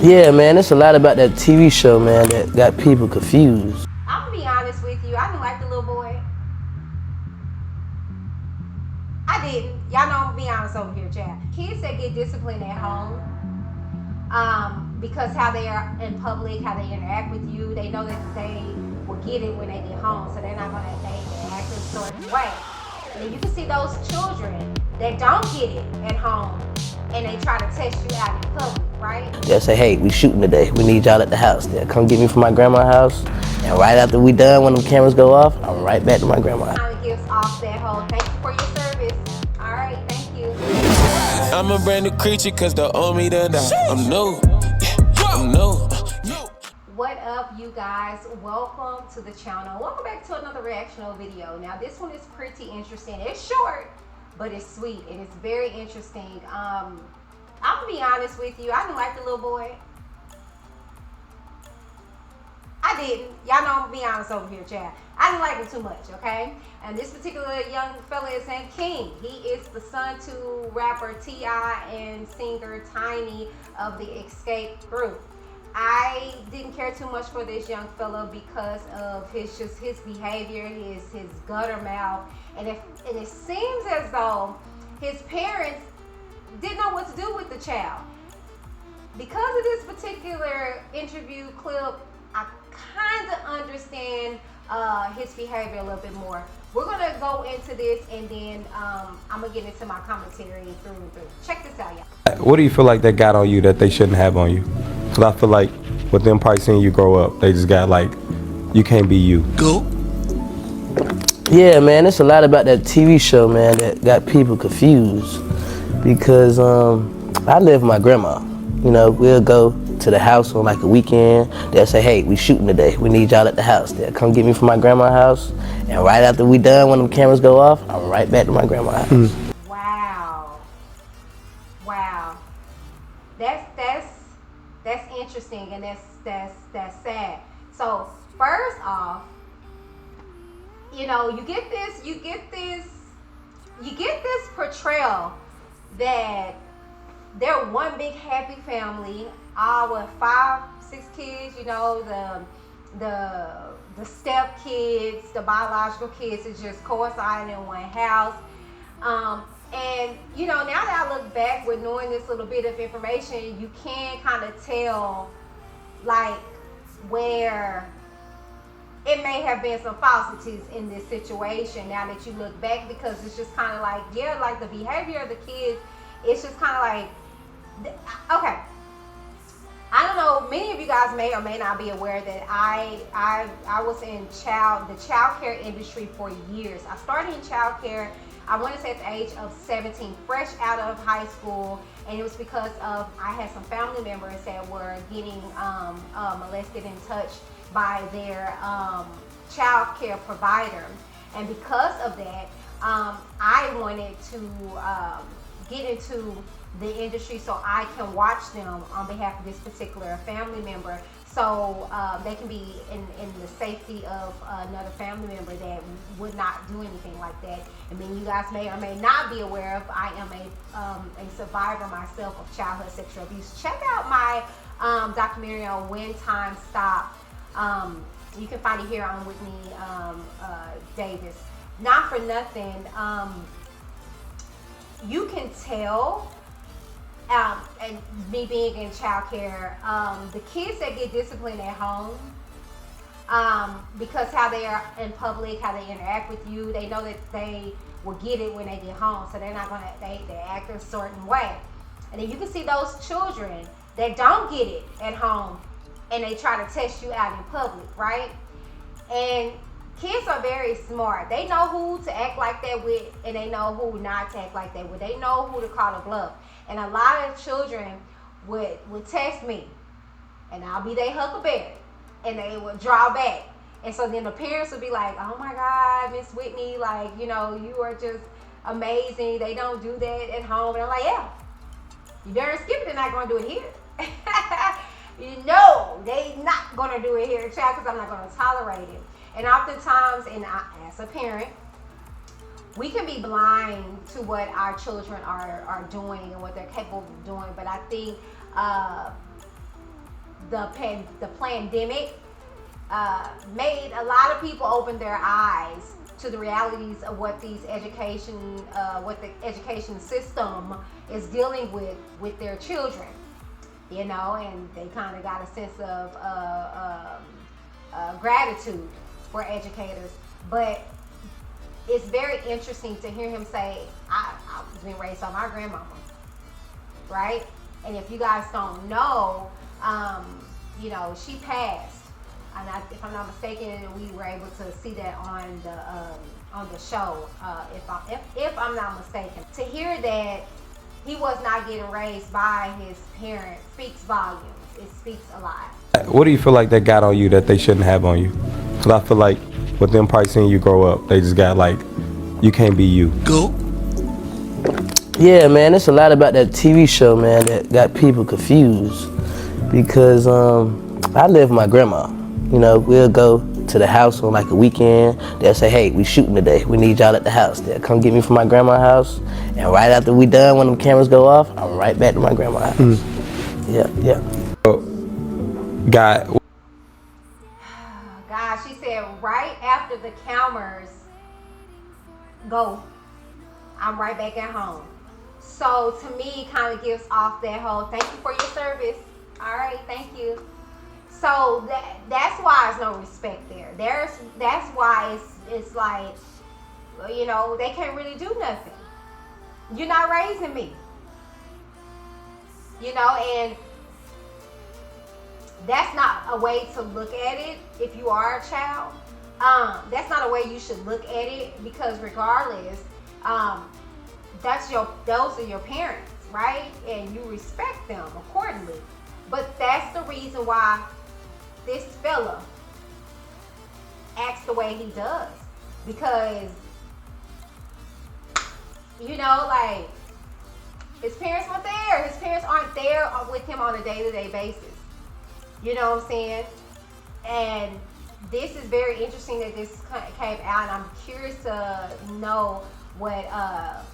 Yeah, man, it's a lot about that TV show, man, that got people confused. I'm gonna be honest with you. I didn't like the little boy. I didn't. Y'all know I'm gonna be honest over here, Chad. Kids that get disciplined at home, because how they are in public, how they interact with you, they know that they will get it when they get home, so they're not gonna they act a certain way. And then you can see those children that don't get it at home, and they try to test you out in public, right? They'll say, hey, we shooting today. We need y'all at the house. They'll come get me from my grandma's house. And right after we done, when the cameras go off, I'm right back to my grandma's house. Kind of gives off that whole thank you for your service. All right, thank you. I'm a brand new creature cause they owe me to die. I'm new, yeah, I'm new. What up, you guys? Welcome to the channel. Welcome back to another reactional video. Now this one is pretty interesting. It's short, but it's sweet and it's very interesting. I'm gonna be honest with you. I didn't like the little boy. I didn't. Y'all know I'm gonna be honest over here, Chad. I didn't like him too much, okay? And this particular young fella is named King. He is the son to rapper T.I. and singer Tiny of the Escape group. I didn't care too much for this young fella because of his behavior, his gutter mouth, and it seems as though his parents didn't know what to do with the child. Because of this particular interview clip, I kind of understand his behavior a little bit more. We're gonna go into this and then I'm gonna get into my commentary through and through. Check this out, y'all. What do you feel like they got on you that they shouldn't have on you? Because I feel like with them probably seeing you grow up, they just got like, you can't be you. Go. Yeah, man, it's a lot about that TV show, man, that got people confused. Because I live with my grandma. You know, we'll go to the house on like a weekend. They'll say, hey, we shooting today. We need y'all at the house. They'll come get me from my grandma's house. And right after we done, when the cameras go off, I'm right back to my grandma's house. Wow. Wow. That's interesting, and that's sad. So first off, you know, you get this portrayal that they're one big happy family, all with 5, 6 kids, you know, the step kids, the biological kids is just coinciding in one house. And you know, now that I look back with knowing this little bit of information, you can kind of tell like where it may have been some falsities in this situation now that you look back, because it's just kind of like, yeah, like the behavior of the kids, it's just kind of like, okay, I don't know, many of you guys may or may not be aware that I was in the child care industry for years. I started in child care, I want to say at the age of 17, fresh out of high school, and it was because of I had some family members that were getting molested and touched by their child care provider, and because of that, I wanted to get into the industry so I can watch them on behalf of this particular family member, so they can be in the safety of another family member that would not do anything like that. And then you guys may or may not be aware of, I am a survivor myself of childhood sexual abuse. Check out my documentary on When Time Stopped. You can find it here on Whitney Davis. Not for nothing, you can tell, and me being in child care, the kids that get disciplined at home, because how they are in public, how they interact with you, they know that they will get it when they get home, so they're not gonna, they act a certain way. And then you can see those children that don't get it at home and they try to test you out in public, right? And kids are very smart. They know who to act like that with, and they know who not to act like that with. They know who to call a bluff. And a lot of children would text me, and I'll be their huckleberry, and they would draw back. And so then the parents would be like, oh my God, Miss Whitney, like, you know, you are just amazing. They don't do that at home. And I'm like, yeah, you better skip it. They're not going to do it here. You know, they not going to do it here, child, because I'm not going to tolerate it. And oftentimes, and as a parent, we can be blind to what our children are doing and what they're capable of doing. But I think the pandemic made a lot of people open their eyes to the realities of what the education system is dealing with their children, you know, and they kind of got a sense of gratitude for educators. But it's very interesting to hear him say, I was being raised by my grandmama, right? And if you guys don't know, you know, she passed. And if I'm not mistaken, we were able to see that on the show. If I'm not mistaken, to hear that he was not getting raised by his parents speaks volumes. It speaks a lot. What do you feel like they got on you that they shouldn't have on you? Because I feel like with them probably seeing you grow up, they just got like, you can't be you. Go. Yeah, man, it's a lot about that TV show, man, that got people confused. Because I live with my grandma. You know, we'll go to the house on like a weekend. They'll say, hey, we shooting today. We need y'all at the house. They'll come get me from my grandma's house. And right after we done, when the cameras go off, I'm right back to my grandma's house. Yeah. God, she said right after the cameras go, I'm right back at home. So to me, it kind of gives off that whole, thank you for your service. All right, thank you. So that's why there's no respect there. That's why it's like, you know, they can't really do nothing. You're not raising me. You know, and that's not a way to look at it if you are a child. That's not a way you should look at it, because regardless, those are your parents, right? And you respect them accordingly. But that's the reason why this fella acts the way he does, because, you know, like, his parents weren't there. His parents aren't there with him on a day-to-day basis. You know what I'm saying? And this is very interesting that this came out, and I'm curious to know what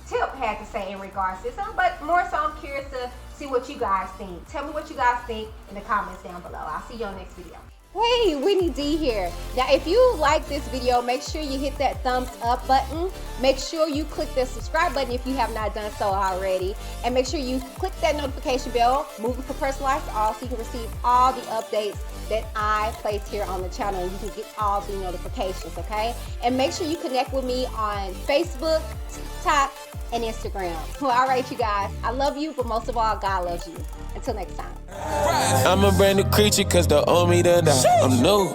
Tip had to say in regards to this. But more so, I'm curious to see what you guys think. Tell me what you guys think in the comments down below. I'll see you on the next video. Hey, Whitney D here. Now, if you like this video, make sure you hit that thumbs up button. Make sure you click the subscribe button if you have not done so already. And make sure you click that notification bell, moving for personalized to all, so you can receive all the updates that I place here on the channel, and you can get all the notifications, okay? And make sure you connect with me on Facebook, TikTok, and Instagram. All right, you guys. I love you, but most of all, God loves you. Until next time. I'm a brand new creature, cause the old me done died. I'm new.